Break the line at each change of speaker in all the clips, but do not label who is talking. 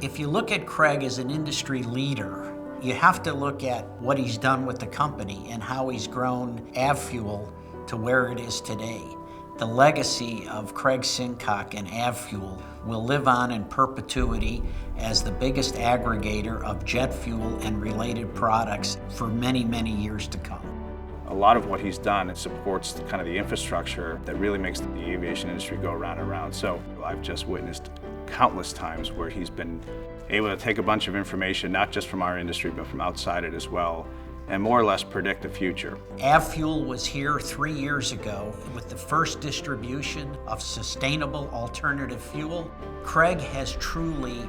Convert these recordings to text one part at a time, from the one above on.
If you look at Craig as an industry leader, you have to look at what he's done with the company and how he's grown Avfuel to where it is today. The legacy of Craig Sincock and Avfuel will live on in perpetuity as the biggest aggregator of jet fuel and related products for many, many years to come.
A lot of what he's done supports kind of the infrastructure that really makes the aviation industry go round and round. So I've just witnessed countless times where he's been able to take a bunch of information, not just from our industry, but from outside it as well, and more or less predict the future.
Avfuel was here 3 years ago with the first distribution of sustainable alternative fuel. Craig has truly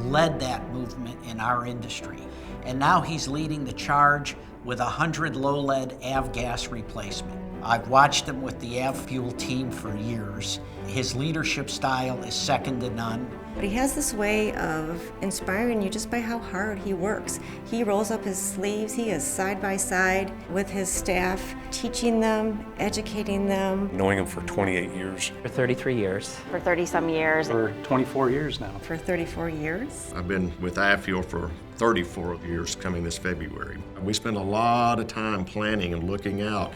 led that movement in our industry. And now he's leading the charge with 100 low-lead avgas replacement. I've watched him with the Avfuel team for years. His leadership style is second to none.
But he has this way of inspiring you just by how hard he works. He rolls up his sleeves, he is side by side with his staff, teaching them, educating them.
Knowing him for 28 years.
For 33 years.
For 30-some years.
For 24 years now.
For 34 years.
I've been with Avfuel for 34 years coming this February. We spend a lot of time planning and looking out.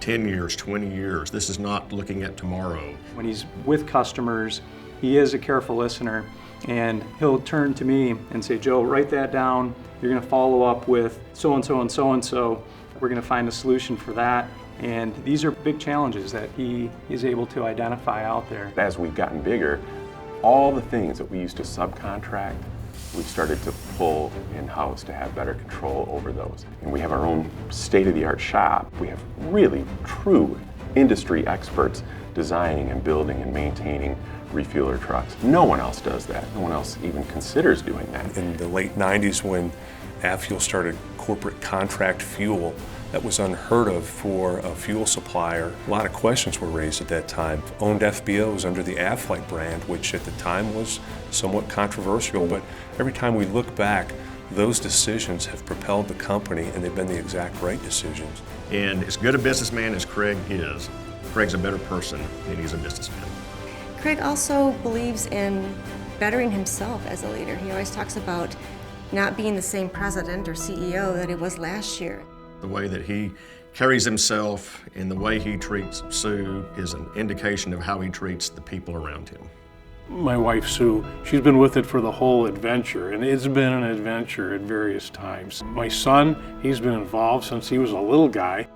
10 years, 20 years. This is not looking at tomorrow.
When he's with customers, he is a careful listener, and he'll turn to me and say, Joe, write that down. You're going to follow up with so-and-so and so-and-so. We're going to find a solution for that. And these are big challenges that he is able to identify out there.
As we've gotten bigger, all the things that we used to subcontract, we've started to pull in-house to have better control over those. And we have our own state-of-the-art shop. We have really true industry experts designing and building and maintaining refueler trucks. No one else does that. No one else even considers doing that.
In the late 90s, when Avfuel started corporate contract fuel, that was unheard of for a fuel supplier. A lot of questions were raised at that time. Owned FBOs under the Avflight brand, which at the time was somewhat controversial, but every time we look back, those decisions have propelled the company, and they've been the exact right decisions.
And as good a businessman as Craig is, Craig's a better person than he's a businessman.
Craig also believes in bettering himself as a leader. He always talks about not being the same president or CEO that he was last year.
The way that he carries himself and the way he treats Sue is an indication of how he treats the people around him.
My wife, Sue, she's been with it for the whole adventure, and it's been an adventure at various times. My son, he's been involved since he was a little guy.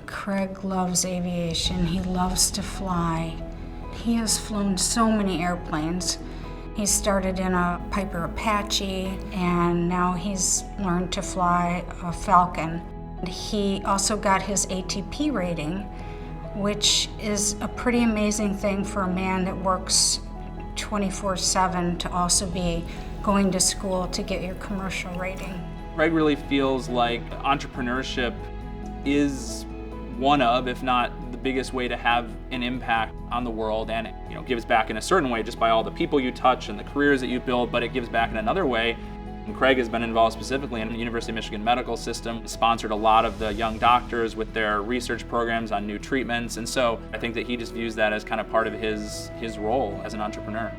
Craig loves aviation. He loves to fly. He has flown so many airplanes. He started in a Piper Apache, and now he's learned to fly a Falcon. He also got his ATP rating, which is a pretty amazing thing for a man that works 24/7 to also be going to school to get your commercial rating.
Craig really feels like entrepreneurship is one of, if not the biggest way to have an impact on the world, and it gives back in a certain way just by all the people you touch and the careers that you build, but it gives back in another way. And Craig has been involved specifically in the University of Michigan medical system, sponsored a lot of the young doctors with their research programs on new treatments, and so I think that he just views that as kind of part of his role as an entrepreneur.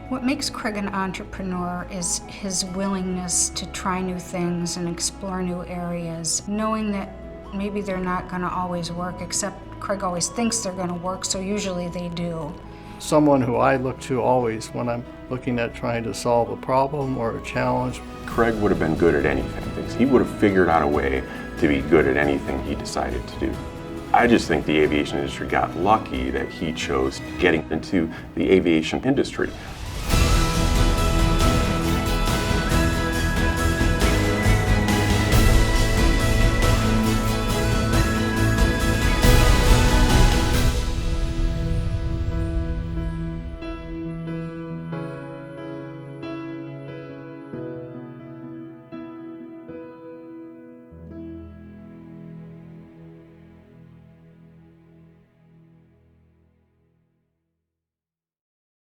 What makes Craig an entrepreneur is his willingness to try new things and explore new areas, knowing that maybe they're not going to always work, except Craig always thinks they're going to work, so usually they do.
Someone who I look to always when I'm looking at trying to solve a problem or a challenge.
Craig would have been good at anything. He would have figured out a way to be good at anything he decided to do. I just think the aviation industry got lucky that he chose getting into the aviation industry.